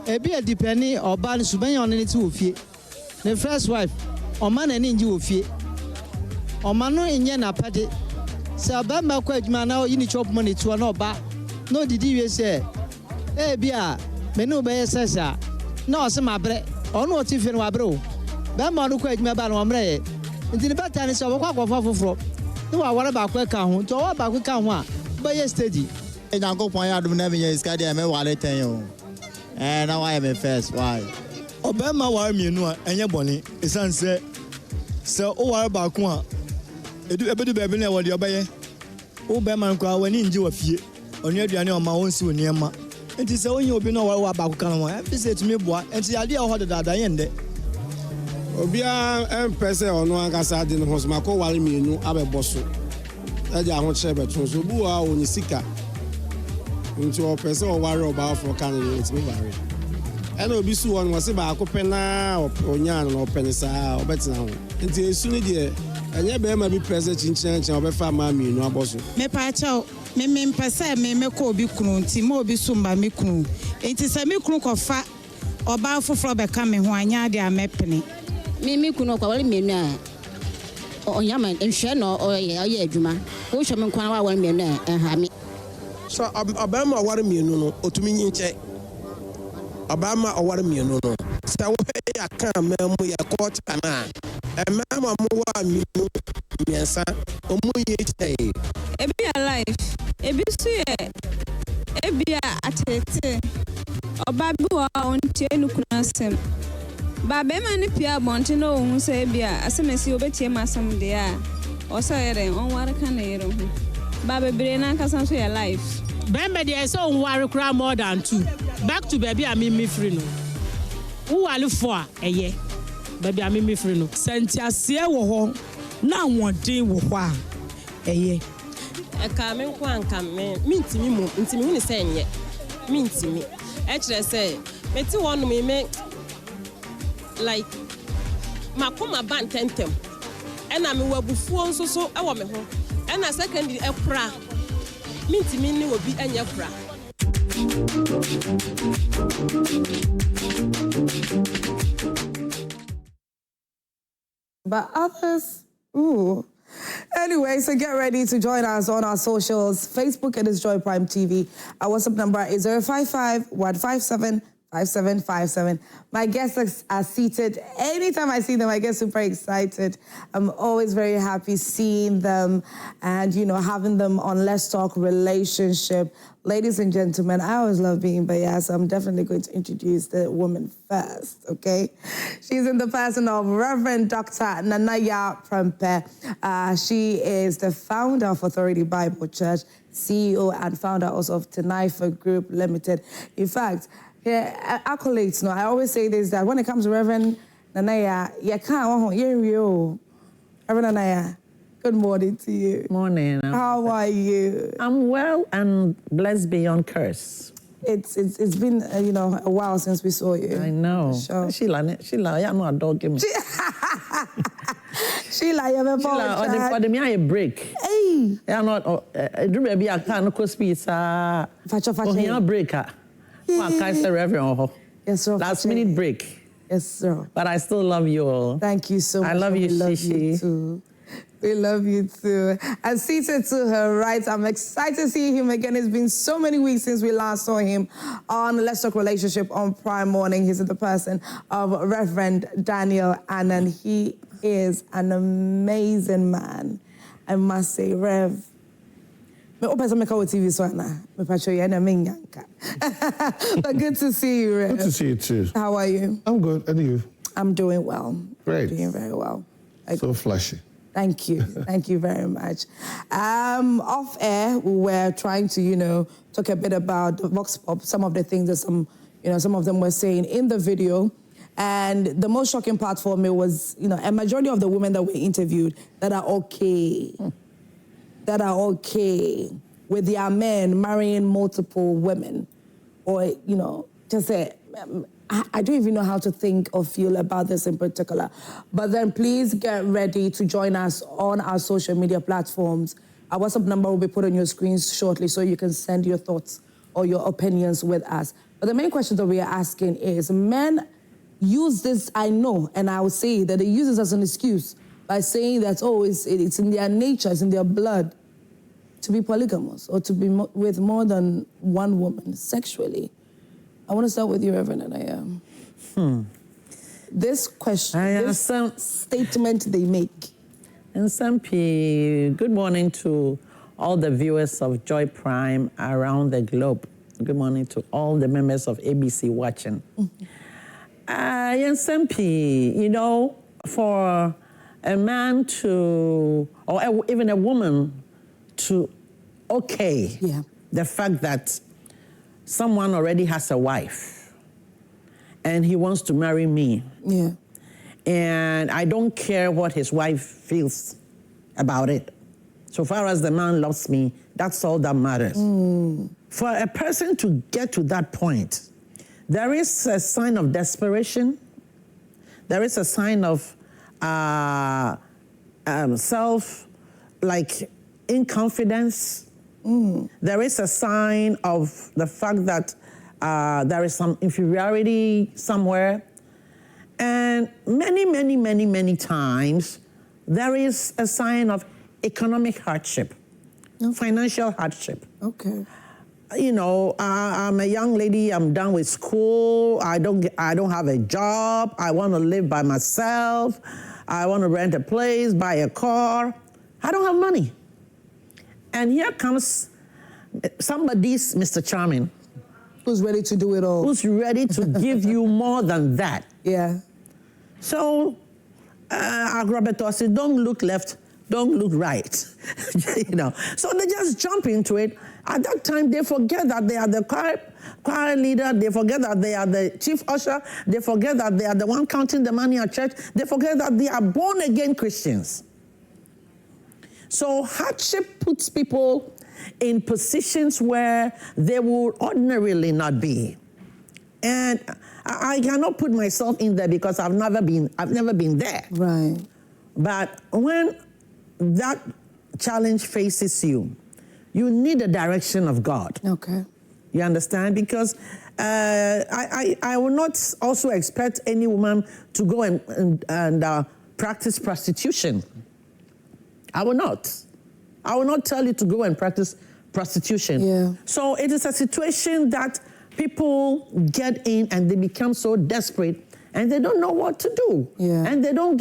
Ebi a depending oba ni subenya on ni ti ofie. The first wife, oma na ni nji ofie. Oma no enye na pade. Se aba ma kwa adwuma na yi ni chop money to na oba. No didi we say. Ebi a me no be sesa. Na o se mabre. Ono o ti fi no abre o. Ba ma no kwa adwuma ba no omre. Nti ni bata ni se obakwa akwafa foforo. Ni wa wara ba kwa ka ho. To wa ba kwa ka ho a. Ba ye steady. Nyankopon ya dum na me iska dia me wale ten yo. Now I am a first. Why? Obama war mienu a enye boni esan se o war ba ko a ebedu bebe na wo de obeye o be man kwa wani nji wa fie onu aduane o ma wonsi oniema enti se onye obi na war ba ko kan wa e se tumi boa enti ade a ho de dada yende obia empese onu ankasa de no hosma ko war mienu abeboso eja ho chebe tun so bu a oni sika nti o pese o war oba for kan ni timi bare ena obi su won wo se ba akopɛ na onya no openisa obetina ho nti esu ni de enye be ma bi pressure chinchin obefa ma mienu aboso me pa chao me mpese me ko obi kunu nti mo obi su mba me kunu nti se me kunu kofa oba foforo be ka me ho anya de amepene me kunu kwa wale mienu a onya ma nhwe no oye adwuma wo hwe me nkwana wa wale mienu ha me so obama wale mienu no otumi nyinche Obama award mienu no se wo he aka mamu ya court kana mama mu wa mienu miensa omu yechei ebi alive ebi su ye ebi atete obabi wa ontie nukuna sem ba be ma ni pia bonte no ohun se ebi asemesi obetie masam de a o so yere on war kana yere hu ba bebre na kasa so ye life Bembe dey so worry cry more than 2. Back to baby me free no. Who are for eye? Baby me free no. Sentiasie wo ho na wodin wo ho a eye. E ka me nko anka me ntimi mu ntimi hu ni se enye. Me ntimi. E kire se me ti wonu me like makoma ban tentem. E na me wabufuo nso so e wo me ho. E na secondary e kura. Mintimi ni obi anya kura. But others, ooh. Anyway, so get ready to join us on our socials. Facebook, it is Joy Prime TV. Our WhatsApp number is 055-157-5757. My guests are seated. Anytime I see them, I get super excited. I'm always very happy seeing them and, you know, having them on Let's Talk Relationship. Ladies and gentlemen, I always love being biased, so I'm definitely going to introduce the woman first, okay? She's in the person of Reverend Dr. Yaa Prempeh. She is the founder of Authority Bible Church, CEO and founder also of Tenaifa Group Limited. In fact, accolades, no, I always say this, that when it comes to Reverend Yaa, you can't, you're Reverend Yaa. Good morning to you. Morning. How are you? I'm well and blessed beyond curse. It's been you know, a while since we saw you. I know. Sure. Sheila, yeah, no, a dog him. Sheila, you have a Sheila, or the me a break. Hey. Yeah, not. Do maybe I can't go speak. Facha. Here breaker. I can't say Reverend. Yes, sir. Last minute break. Yes, sir. But I still love you all. Thank you so much. I love you, Shishi. You too. We love you too. And seated to her right, I'm excited to see him again. It's been so many weeks since we last saw him on Let's Talk Relationship on Prime Morning. He's the person of Reverend Daniel Annan. He is an amazing man, I must say. Rev, me open some TV so now. Me patrol you na menyanka. But good to see you, Rev. Good to see you too. How are you? I'm good. And you? I'm doing well. Great. I'm doing very well. So flashy. Thank you. Thank you very much. Off air, we were trying to, you know, talk a bit about Vox Pop, some of the things that some of them were saying in the video. And the most shocking part for me was, you know, a majority of the women that were interviewed that are okay. That are okay. with their men marrying multiple women, or, you know, just say, I don't even know how to think or feel about this in particular. But then please get ready to join us on our social media platforms. Our WhatsApp number will be put on your screens shortly so you can send your thoughts or your opinions with us. But the main question that we are asking is, men use this, I know, and I will say that they use this as an excuse by saying that, oh, it's in their nature, it's in their blood to be polygamous or to be with more than one woman sexually. I want to start with you, Reverend Anaya. This question, this statement they make. And Sampi, good morning to all the viewers of Joy Prime around the globe. Good morning to all the members of ABC watching. Sampi, you know, for a man to, or even a woman to the fact that someone already has a wife and he wants to marry me. Yeah. And I don't care what his wife feels about it. So far as the man loves me, that's all that matters. For a person to get to that point, there is a sign of desperation. There is a sign of inconfidence. There is a sign of the fact that there is some inferiority somewhere. And many times, there is a sign of economic hardship, financial hardship. Okay. You know, I'm a young lady, I'm done with school, I don't have a job, I want to live by myself, I want to rent a place, buy a car. I don't have money. And here comes somebody's Mr. Charming. Who's ready to do it all. Who's ready to give you more than that. Yeah. So, Agrobetosi, don't look left, don't look right. You know. So they just jump into it. At that time, they forget that they are the choir leader, they forget that they are the chief usher, they forget that they are the one counting the money at church, they forget that they are born-again Christians. So hardship puts people in positions where they would ordinarily not be. And I cannot put myself in there because I've never been there. Right. But when that challenge faces you, you need the direction of God. Okay. You understand? Because I will not also expect any woman to go and practice prostitution. I will not. I will not tell you to go and practice prostitution. Yeah. So it is a situation that people get in and they become so desperate and they don't know what to do. Yeah. And they don't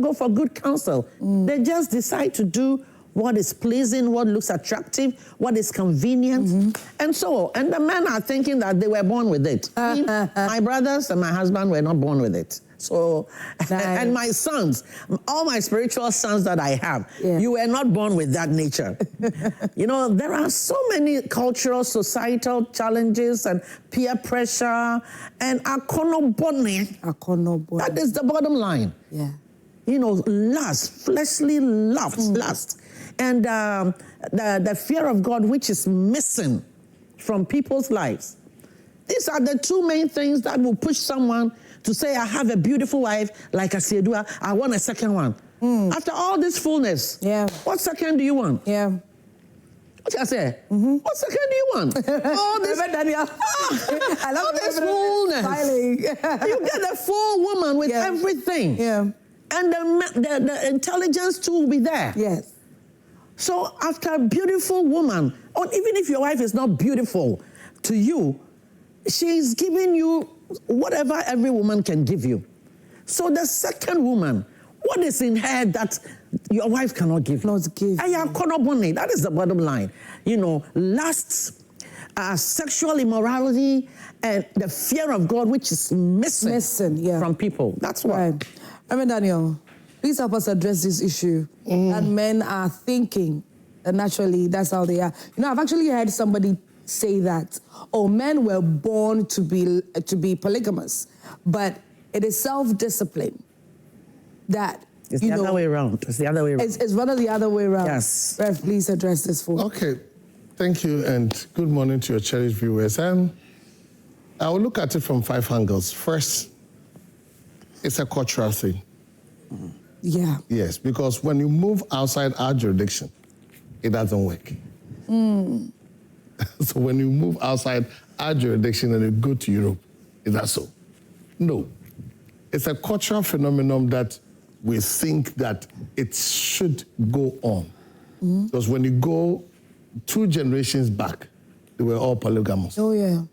go for good counsel. They just decide to do what is pleasing, what looks attractive, what is convenient, and so on. And the men are thinking that they were born with it. My brothers and my husband were not born with it. So, and my sons, all my spiritual sons that I have, you were not born with that nature. You know, there are so many cultural, societal challenges and peer pressure and akonobone. That is the bottom line. Yeah. You know, lust, fleshly lust. And the fear of God, which is missing from people's lives. These are the two main things that will push someone to say, I have a beautiful wife, like Asiedua, I want a second one. After all this fullness, what second do you want? Yeah. What did I say? What second do you want? All this, I love all this fullness. You get a full woman with everything. Yeah. And the intelligence too will be there. Yes. So after a beautiful woman, or even if your wife is not beautiful to you, she's giving you whatever every woman can give you. So the second woman, what is in her that your wife cannot give you? That is the bottom line. You know, lust, sexual immorality, and the fear of God, which is missing from people. That's why. Right. Reverend Daniel, please help us address this issue that men are thinking that naturally that's how they are. You know, I've actually heard somebody say that, men were born to be polygamous, but it is self-discipline that, it's the other way around. It's the other way around. It's rather the other way around. Yes. Rev, please address this for me. Okay. Thank you, and good morning to your cherished viewers. I will look at it from 5 angles. First, it's a cultural thing. Yeah. Yes, because when you move outside our jurisdiction, it doesn't work. So when you move outside our jurisdiction and you go to Europe, is that so? No. It's a cultural phenomenon that we think that it should go on. Because when you go 2 generations back, they were all polygamous. Oh, yeah.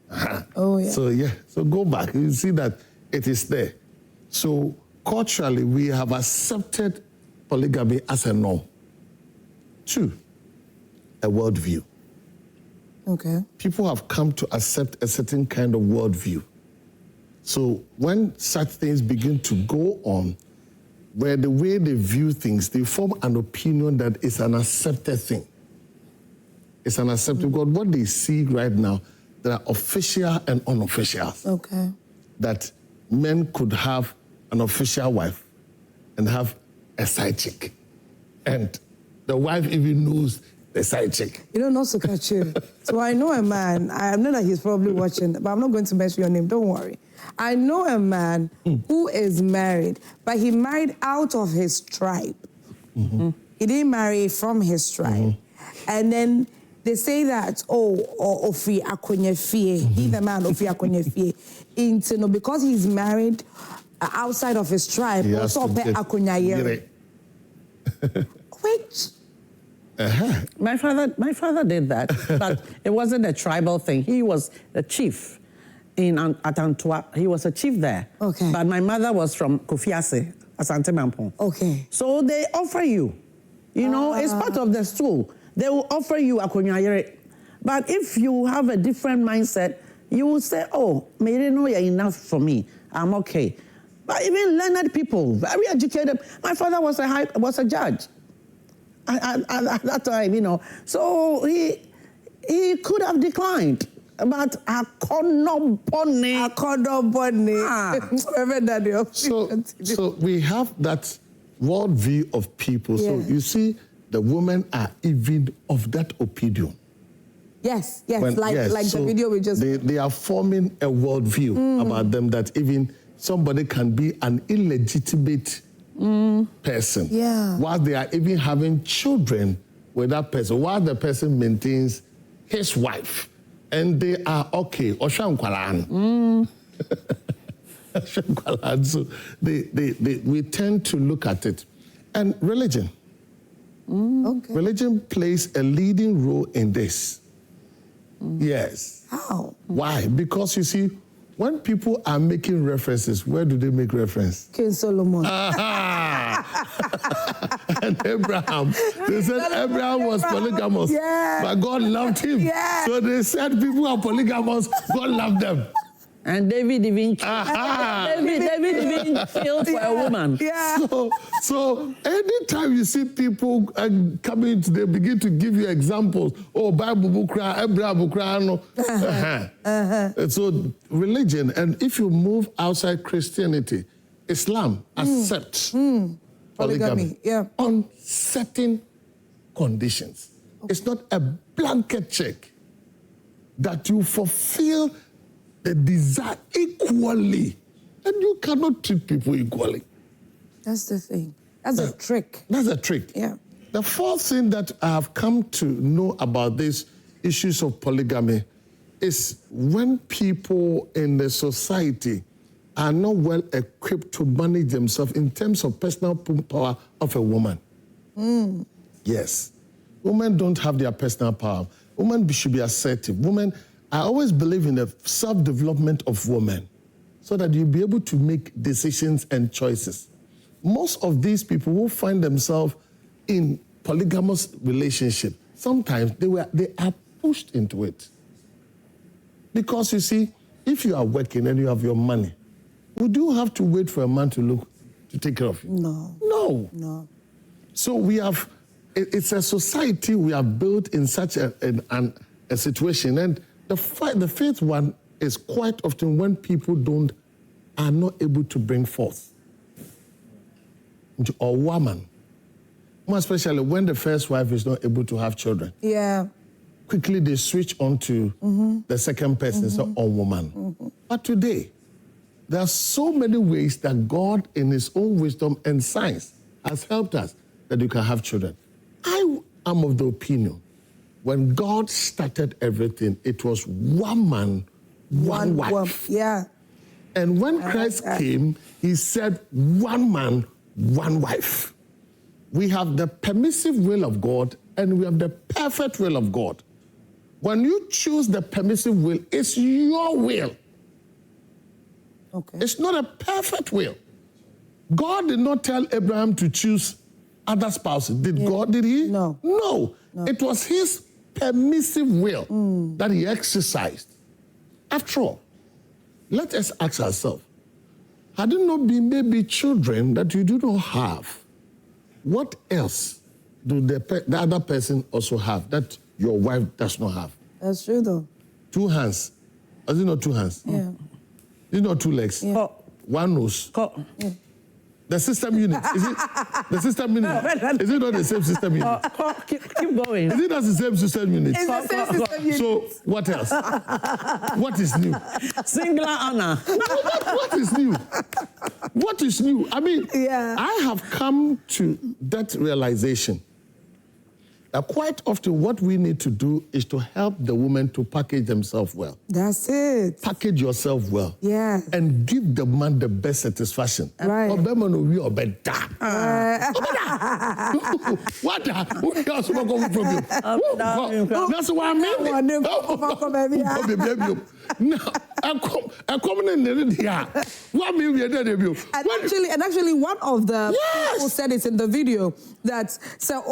Oh, yeah. So go back. You see that it is there. So culturally, we have accepted polygamy as a norm. 2, a worldview. Okay. People have come to accept a certain kind of worldview. So when such things begin to go on, where the way they view things, they form an opinion that is an accepted thing. It's an accepted, because what they see right now, there are official and unofficial. Okay. That men could have an official wife and have a side chick. And the wife even knows the side chick. You don't know Sukachi. So I know a man, I know that he's probably watching, but I'm not going to mention your name, don't worry. I know a man who is married, but he married out of his tribe. He didn't marry from his tribe. And then they say that, Ofi Akonyefie, he's the man Ofi Akonyefie. Because he's married outside of his tribe, also Akonyayere. Which? My father did that, but it wasn't a tribal thing. He was a chief at Antwerp. He was a chief there. Okay. But my mother was from Kofiase, Asante Mampong. Okay. So they offer you, it's part of the stool. They will offer you Akonyayere. But if you have a different mindset, you will say, maybe no, you're enough for me. I'm okay. But even learned people, very educated. My father was a judge. At that time, so he could have declined, but So we have that worldview of people. So you see, the women are even of that opinion. Yes, like so the video we just... They are forming a worldview about them, that even somebody can be an illegitimate person. Yeah. While they are even having children with that person, while the person maintains his wife, and they are okay. So we tend to look at it. And religion. Okay. Religion plays a leading role in this. Yes. How? Why? Because you see, when people are making references, where do they make reference? King Solomon. And Abraham. They said Abraham was polygamous, but God loved him. So they said people are polygamous, God loved them. And David even David even killed for a woman. So anytime you see people coming, they begin to give you examples. Bible book, Abraham book. So religion, and if you move outside Christianity, Islam accepts polygamy on certain conditions. It's not a blanket check that you fulfill the desire equally, and you cannot treat people equally. That's the thing. That's a trick. That's a trick. Yeah. The fourth thing that I have come to know about these issues of polygamy is when people in the society are not well equipped to manage themselves in terms of personal power of a woman. Yes. Women don't have their personal power. Women should be assertive. I always believe in the self-development of women so that you'll be able to make decisions and choices. Most of these people who find themselves in polygamous relationship, sometimes they are pushed into it. Because you see, if you are working and you have your money, would you have to wait for a man to take care of you? No. So it's a society we have built in such a situation, and the fifth one is quite often when people are not able to bring forth. Or woman, more especially when the first wife is not able to have children. Yeah. quickly they switch on to the second person, so on woman. But today, there are so many ways that God, in his own wisdom and science, has helped us that you can have children. I am of the opinion, when God started everything, it was one man, one wife. Yeah. And when Christ came, he said, one man, one wife. We have the permissive will of God and we have the perfect will of God. When you choose the permissive will, it's your will. Okay. It's not a perfect will. God did not tell Abraham to choose other spouses. Did God, did he? No. No. It was his permissive will that he exercised. After all, let us ask ourselves, had it not been maybe children that you do not have, what else do the other person also have that your wife does not have? That's true, though. 2 hands. Is it not 2 hands? Yeah. Is it not 2 legs? Yeah. 1 nose. Yeah. The system unit. Is it the system unit? Is it not the same system unit? Keep going. Is it not the same system unit? It's the same system unit. So what else? What is new? Singular honor. What is new? What is new? I mean, I have come to that realization that quite often what we need to do is to help the women to package themselves well. That's it. Package yourself well. Yeah. And give the man the best satisfaction. Right. What? What? That's what I mean. And actually, one of the people said it in the video that so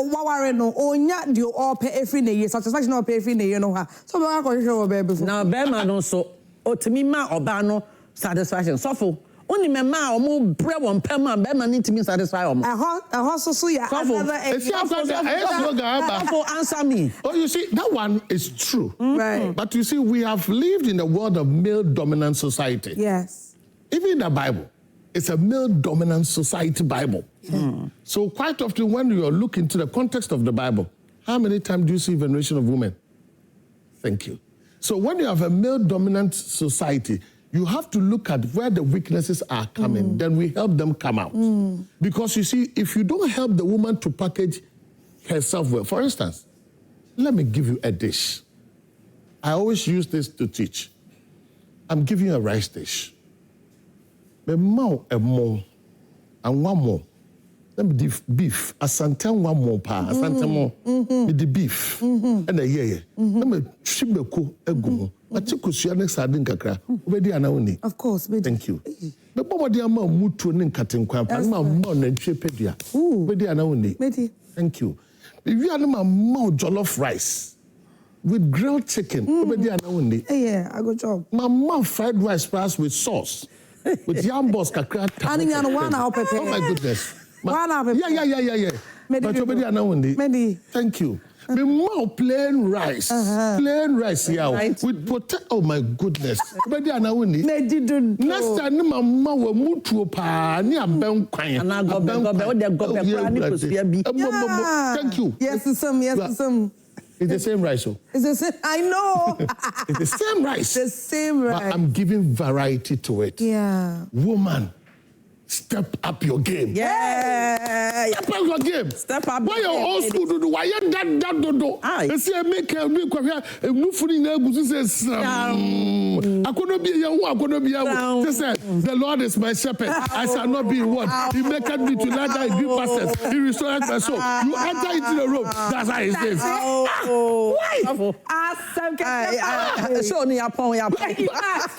you all pay every day, satisfaction all pay every day, you know her. So I'm going to show baby. Now, Bema no so to me ma obano satisfaction. So for only me ma omo bread one pema Bema need to me satisfy omo. So yeah. Answer me. Oh, you see, that one is true. Right. But you see, we have lived in a world of male-dominant society. Yes. Even the Bible, it's a male-dominant society Bible. So quite often when you look into the context of the Bible, how many times do you see veneration of women? Thank you. So when you have a male-dominant society, you have to look at where the weaknesses are coming. Then we help them come out. Because you see, if you don't help the woman to package herself well, for instance, let me give you a dish. I always use this to teach. I'm giving you a rice dish. Me mau a mo, and one more. Let me do beef. Asante one more pa. Asante more. Me the beef. And a yeah. Let me shibeko egu. Matikusia next sardine kakra. Obedi anaoni. Of course. Thank you. Me bomo di ama mutu ne nkatenkwa pa. Ma ma na ntwe pedua. Obedi anaoni. Thank you. If you are ma jollof rice with grilled chicken. Obedi anaoni. Yeah, I go job. Ma fried rice plus with sauce. With yam balls kakra. Oh my goodness. Yeah. But thank you. Me more plain rice. Plain rice, with potato. Oh my goodness. Next time, mama will move to a pa near Ben Quine. Thank you. Yes, some. It's the same rice, oh. It's the same. I know. It's the same rice. The same rice. But I'm giving variety to it. Yeah. Woman, step up your game. Yeah. Step up your game. Step up. Why your old school do? Why you that do? I say make a move for the says I couldn't be young. I couldn't be young. They said the Lord is my shepherd. I shall not be in want. He maketh me to lie down in green pastures. He restores my soul. You enter into the room. That's how it says. Why?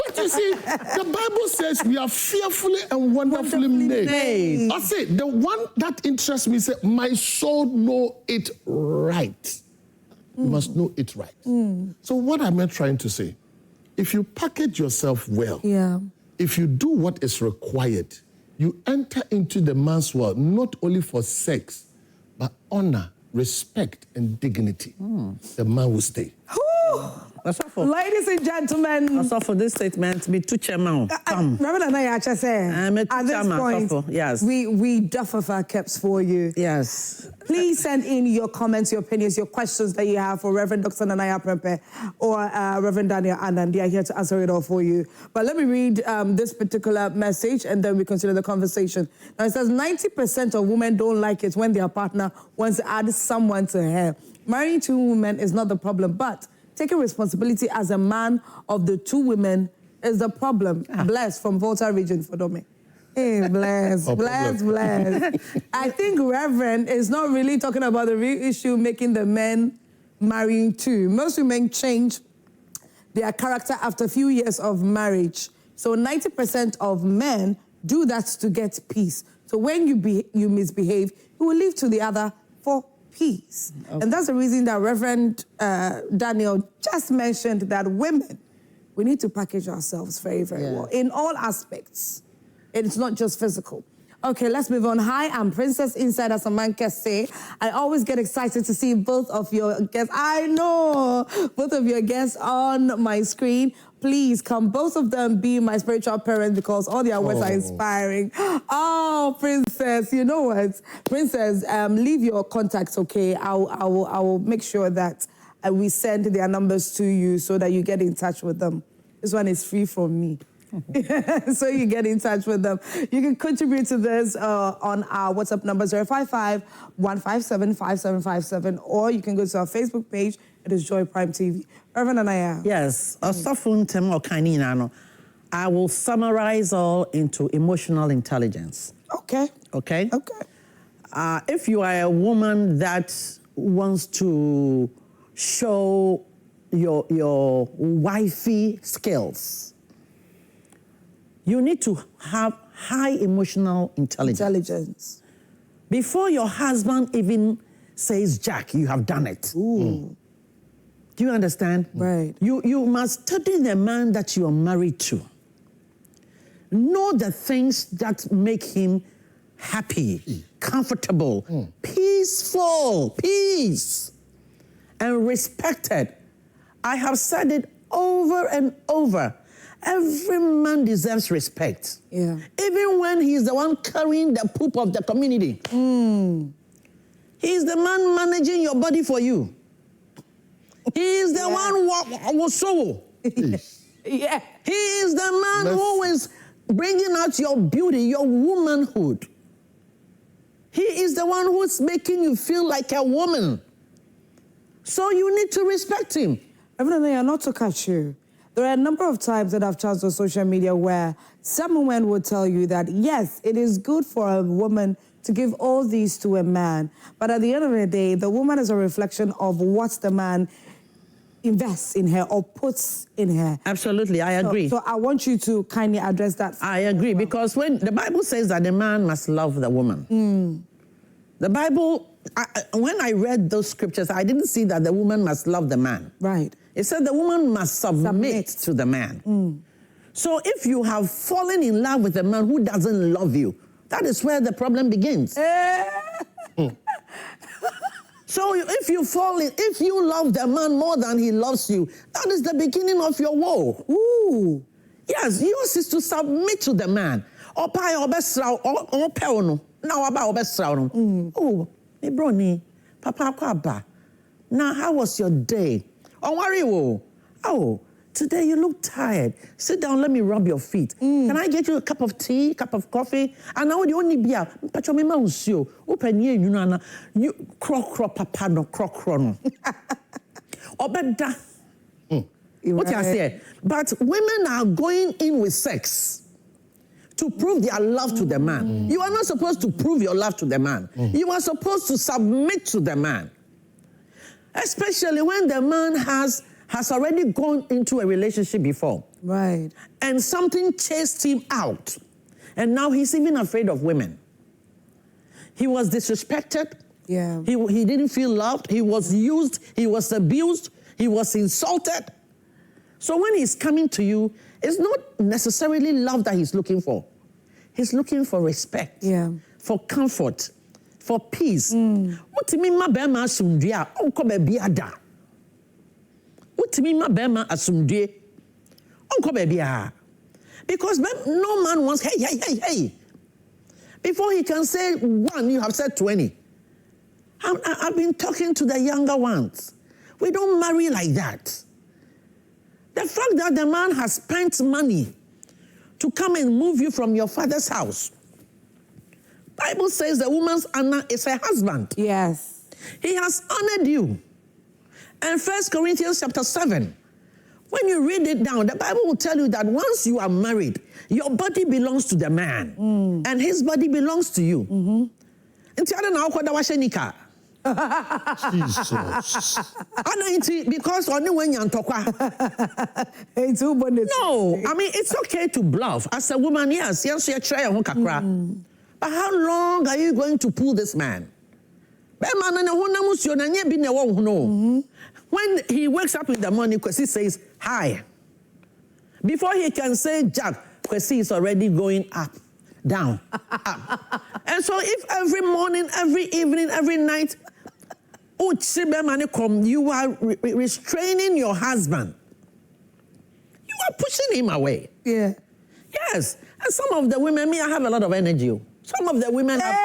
But you see, the Bible says we are fearfully and wonderfully made. I say the one that interests me is my soul know it right. You must know it right. So what am I trying to say? If you package yourself well, if you do what is required, you enter into the man's world not only for sex, but honor, respect, and dignity. The man will stay. Ladies and gentlemen. Also for this statement, me too chairman. Reverend Anaya say, at this point, yes. we duff of our caps for you. Yes. Please send in your comments, your opinions, your questions that you have for Reverend Dr. Yaa Prempeh or Reverend Daniel Anand. They are here to answer it all for you. But let me read this particular message and then we consider the conversation. Now it says 90% of women don't like it when their partner wants to add someone to her. Marrying 2 women is not the problem, but taking responsibility as a man of the 2 women is the problem. Bless from Volta region for Dome. Hey, bless. I think Reverend is not really talking about the real issue, making the men marrying 2. Most women change their character after a few years of marriage. So 90% of men do that to get peace. So when you misbehave, you will leave to the other for peace. Okay. And that's the reason that Reverend Daniel just mentioned that women, we need to package ourselves very, very well in all aspects. It's not just physical. Okay, let's move on. Hi, I'm Princess Inside, as a man can say. I always get excited to see both of your guests. I know, both of your guests on my screen. Please come, both of them be my spiritual parents because all their words are inspiring. Oh, Princess, you know what? Princess, leave your contacts, okay? I will make sure that we send their numbers to you so that you get in touch with them. This one is free from me. So you get in touch with them. You can contribute to this on our WhatsApp number 055-157-5757, or you can go to our Facebook page. It is Joy Prime TV. Reverend Anaya. Yes. I will summarize all into emotional intelligence. Okay. Okay? Okay. If you are a woman that wants to show your wifey skills, you need to have high emotional intelligence. Before your husband even says, Jack, you have done it. Ooh. Do you understand? Right. You must study the man that you are married to. Know the things that make him happy, comfortable, peaceful, peace, and respected. I have said it over and over. Every man deserves respect. Yeah. Even when he's the one carrying the poop of the community. He's the man managing your body for you. He's the one who soul. Yeah. He is the man who is bringing out your beauty, your womanhood. He is the one who's making you feel like a woman. So you need to respect him. Evidently, not to catch you. There are a number of times that I've chanced on social media where some women will tell you that, yes, it is good for a woman to give all these to a man. But at the end of the day, the woman is a reflection of what the man invests in her or puts in her. Absolutely, I agree. So I want you to kindly address that. I agree, because when the Bible says that the man must love the woman, the Bible, when I read those scriptures, I didn't see that the woman must love the man. Right. It said the woman must submit to the man. So if you have fallen in love with a man who doesn't love you, that is where the problem begins. So if you if you love the man more than he loves you, that is the beginning of your woe. Ooh. Yes, yours is to submit to the man. Oh, me brony, papa kwaba. Now, how was your day? Oh, worry, oh, today you look tired. Sit down, let me rub your feet. Can I get you a cup of tea, cup of coffee? And now the only beer, pacho me mausio. Open here, you know, you croc papa no croc no. Obeda. What I say? But women are going in with sex to prove their love to the man. You are not supposed to prove your love to the man. You are supposed to submit to the man. Especially when the man has already gone into a relationship before. Right. And something chased him out. And now he's even afraid of women. He was disrespected. Yeah. He didn't feel loved. He was used. He was abused. He was insulted. So when he's coming to you, it's not necessarily love that he's looking for. He's looking for respect. Yeah. For comfort. For What do you mean, utimi ma bema asumdue. Onko baby ah. Because no man wants hey. Before he can say one, you have said 20. I've been talking to the younger ones. We don't marry like that. The fact that the man has spent money to come and move you from your father's house. Bible says the woman's honor is her husband. Yes. He has honored you. And 1 Corinthians chapter 7, when you read it down, the Bible will tell you that once you are married, your body belongs to the man, and his body belongs to you. Jesus. Because only when you're talking. No, I mean, it's okay to bluff. As a woman, yes, you're trying. But how long are you going to pull this man? When he wakes up in the morning, Kwesi says, hi. Before he can say Jack, Kwesi is already going up, down, up. And so if every morning, every evening, every night, you are restraining your husband, you are pushing him away. Yeah. Yes. And some of the women, I have a lot of energy. Some of the women have...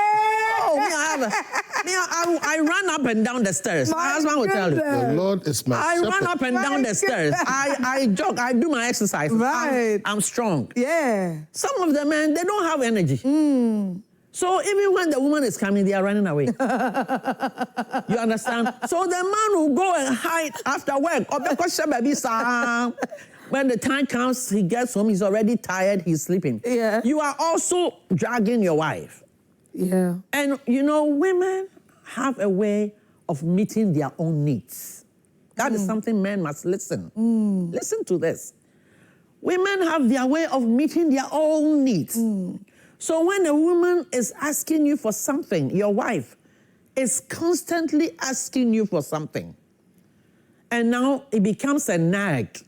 I run up and down the stairs. My husband will tell you. The Lord is my I shepherd. run up and down the stairs. I jog. I do my exercise. Right. I'm strong. Yeah. Some of the men, they don't have energy. So even when the woman is coming, they are running away. You understand? So the man will go and hide after work. When the time comes, he gets home, he's already tired, he's sleeping. Yeah. You are also dragging your wife. Yeah. And, women have a way of meeting their own needs. That is something men must listen. Listen to this. Women have their way of meeting their own needs. So when a woman is asking you for something, your wife is constantly asking you for something. And now it becomes a nag.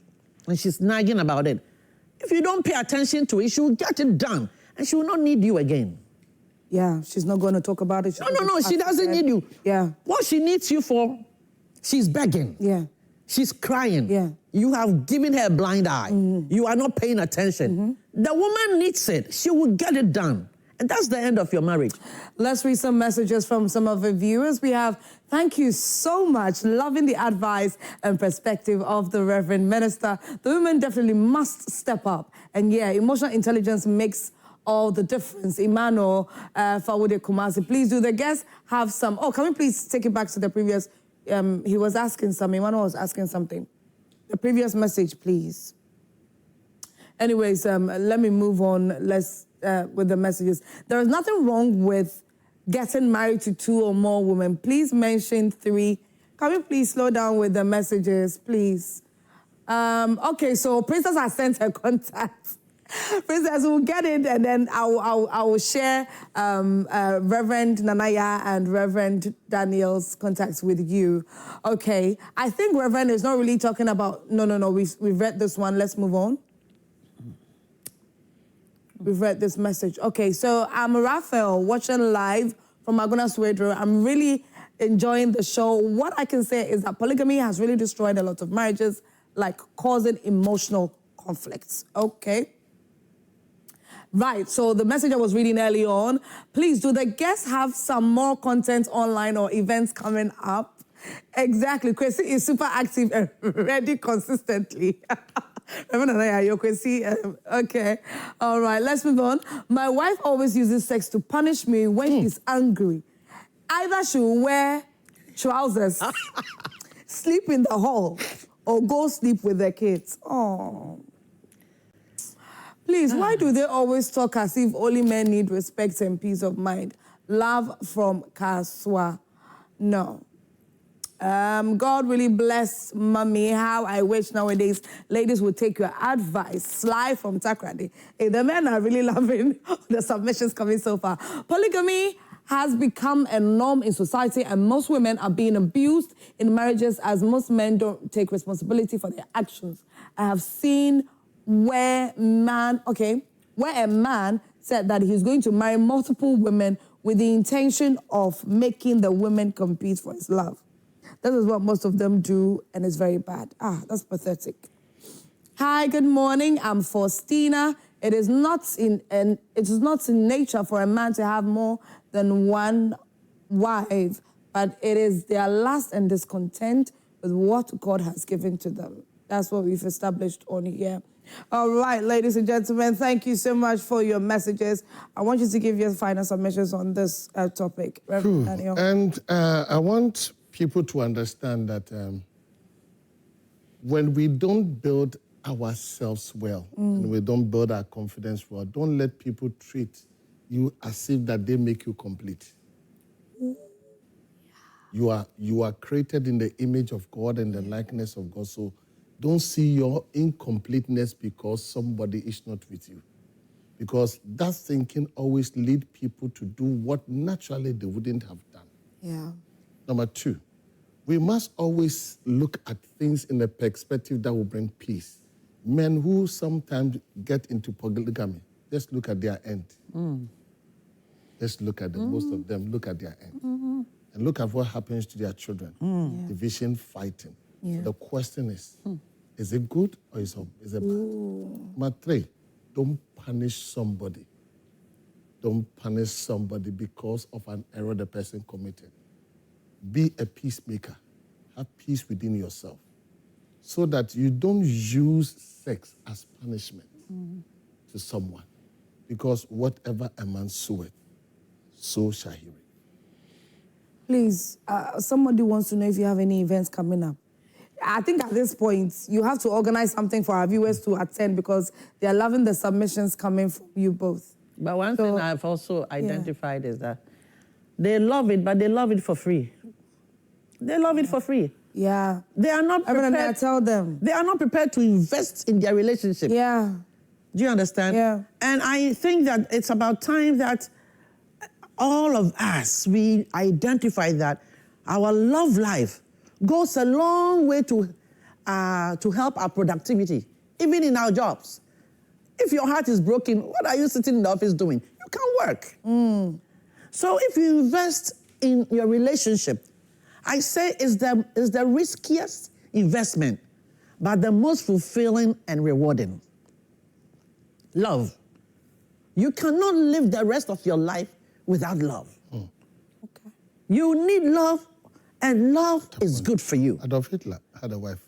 And she's nagging about it. If you don't pay attention to it, she will get it done. And she will not need you again. Yeah, she's not going to talk about it. No, she doesn't need you. Yeah. What she needs you for, she's begging. Yeah. She's crying. Yeah. You have given her a blind eye. You are not paying attention. The woman needs it. She will get it done. And that's the end of your marriage. Let's read some messages from some of the viewers. We have, thank you so much, loving the advice and perspective of the Reverend Minister. The women definitely must step up. And yeah, emotional intelligence makes all the difference. Emmanuel Fawode Kumasi, please do the guests have some... Oh, can we please take it back to the previous... he was asking something. Emmanuel was asking something. The previous message, please. Anyways, let me move on. Let's... with the messages. There is nothing wrong with getting married to 2 or more women. Please mention 3. Can we please slow down with the messages, please? Okay, so Princess has sent her contact. Princess will get it, and then I will share Reverend Nanaya and Reverend Daniel's contacts with you. Okay, I think Reverend is not really talking about... No, we've read this one. Let's move on. We've read this message. Okay, so I'm Raphael, watching live from Agona Swedro. I'm really enjoying the show. What I can say is that polygamy has really destroyed a lot of marriages, like causing emotional conflicts. Okay. Right, so the message I was reading early on, please, do the guests have some more content online or events coming up? Exactly, Kwesi is super active and ready consistently. Okay, all right, let's move on. My wife always uses sex to punish me when she's angry. Either she'll wear trousers, sleep in the hall, or go sleep with the kids. Oh. Please, why do they always talk as if only men need respect and peace of mind? Love from Kaswa. No. God really bless mommy. How I wish nowadays ladies would take your advice. Sly from Takrady. Hey, the men are really loving the submissions coming so far. Polygamy has become a norm in society, and most women are being abused in marriages as most men don't take responsibility for their actions. I have seen where a man said that he's going to marry multiple women with the intention of making the women compete for his love. This is what most of them do, and it's very bad. That's pathetic. Hi, good morning. I'm Faustina. It is not in nature for a man to have more than one wife, but it is their lust and discontent with what God has given to them. That's what we've established on here. All right, ladies and gentlemen, thank you so much for your messages. I want you to give your final submissions on this topic. Reverend Daniel. And I want people to understand that when we don't build ourselves well, and we don't build our confidence well, don't let people treat you as if that they make you complete. You are created in the image of God and the likeness of God. So don't see your incompleteness because somebody is not with you. Because that thinking always leads people to do what naturally they wouldn't have done. Yeah. Number 2, we must always look at things in a perspective that will bring peace. Men who sometimes get into polygamy, just look at their end. Just look at them, most of them look at their end. And look at what happens to their children. Division, fighting. So the question is it good or is it bad? Number 3, don't punish somebody. Don't punish somebody because of an error the person committed. Be a peacemaker. Have peace within yourself so that you don't use sex as punishment to someone. Because whatever a man soweth, so shall he reap. Please, somebody wants to know if you have any events coming up. I think at this point, you have to organize something for our viewers to attend because they are loving the submissions coming from you both. But one thing I've also identified is that they love it, but they love it for free. They love it for free. Yeah. They are not prepared. I tell them. They are not prepared to invest in their relationship. Yeah. Do you understand? Yeah. And I think that it's about time that all of us, we identify that our love life goes a long way to help our productivity, even in our jobs. If your heart is broken, what are you sitting in the office doing? You can't work. So if you invest in your relationship, I say it's the riskiest investment, but the most fulfilling and rewarding. Love. You cannot live the rest of your life without love. Okay. You need love, and love is good for you. Adolf Hitler had a wife.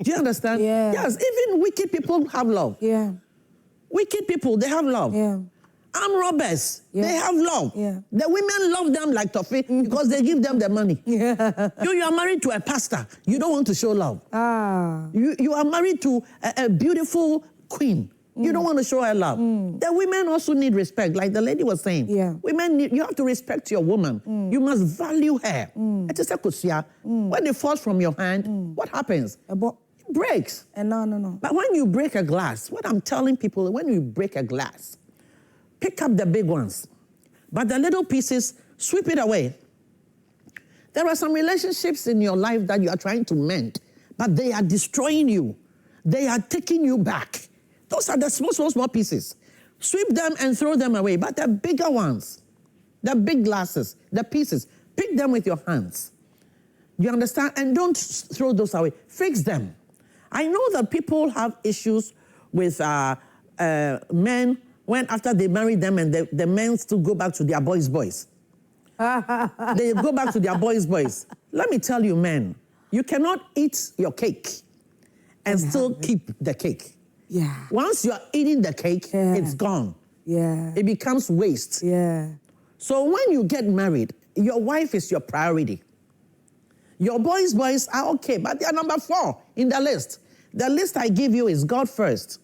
Do you understand? Yeah. Yes, even wicked people have love. Yeah. Wicked people, they have love. Yeah. Armed robbers, they have love. Yeah. The women love them like toffee because they give them the money. Yeah. You are married to a pastor. You don't want to show love. You are married to a beautiful queen. You don't want to show her love. The women also need respect, like the lady was saying. Yeah. Women, you have to respect your woman. You must value her. When it falls from your hand, what happens? It breaks. No. But when you break a glass, what I'm telling people, when you break a glass, pick up the big ones, but the little pieces, sweep it away. There are some relationships in your life that you are trying to mend, but they are destroying you. They are taking you back. Those are the small pieces. Sweep them and throw them away. But the bigger ones, the big glasses, the pieces, pick them with your hands. You understand? And don't throw those away. Fix them. I know that people have issues with men when after they marry them and the men still go back to their boys. They go back to their boys. Let me tell you, men, you cannot eat your cake and still keep the cake. Yeah. Once you're eating the cake, it's gone. Yeah. It becomes waste. Yeah. So when you get married, your wife is your priority. Your boys are okay, but they are number 4 in the list. The list I give you is God first,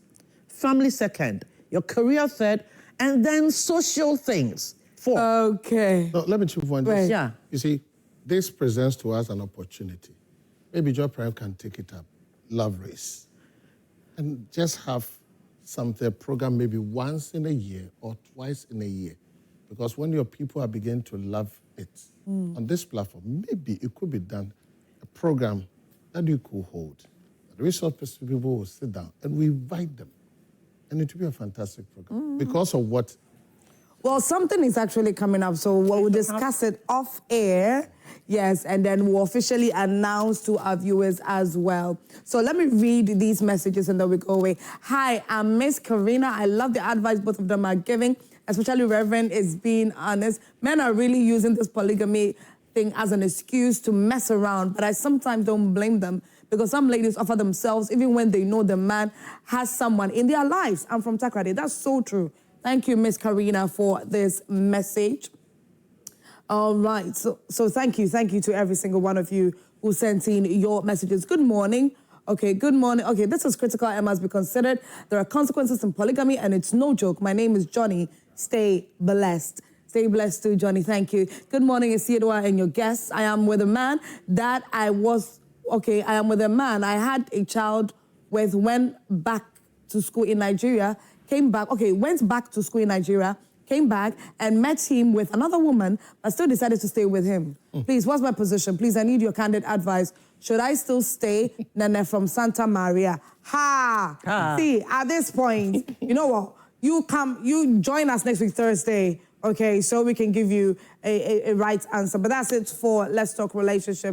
family second, your career third, and then social things 4. Okay. No, let me choose one. Right. Yeah. You see, this presents to us an opportunity. Maybe Yaa Prempeh can take it up, love race, and just have something, a program maybe once in a year or twice in a year. Because when your people are beginning to love it on this platform, maybe it could be done, a program that you could hold. The resource people will sit down and we invite them. And it will be a fantastic program because of what Well, something is actually coming up, so we'll discuss it off air. Yes, and then we'll officially announce to our viewers as well. So let me read these messages and then we go away. Hi, I'm Miss Karina. I love the advice both of them are giving, especially Reverend is being honest. Men are really using this polygamy thing as an excuse to mess around, but I sometimes don't blame them because some ladies offer themselves even when they know the man has someone in their lives. I'm from Takrade. That's so true. Thank you, Miss Karina, for this message. All right, so thank you to every single one of you who sent in your messages. Good morning. Okay, good morning. Okay, this is critical and must be considered. There are consequences in polygamy and it's no joke. My name is Johnny. Stay blessed. Stay blessed too, Johnny. Thank you. Good morning, Isiedwa and your guests. I am with a man that I am with a man I had a child with, went back to school in Nigeria, went back to school in Nigeria, came back and met him with another woman, but still decided to stay with him. Please, what's my position? Please, I need your candid advice. Should I still stay? Nene from Santa Maria. See, at this point, you know what? You join us next week, Thursday, okay, so we can give you a right answer. But that's it for Let's Talk Relationship.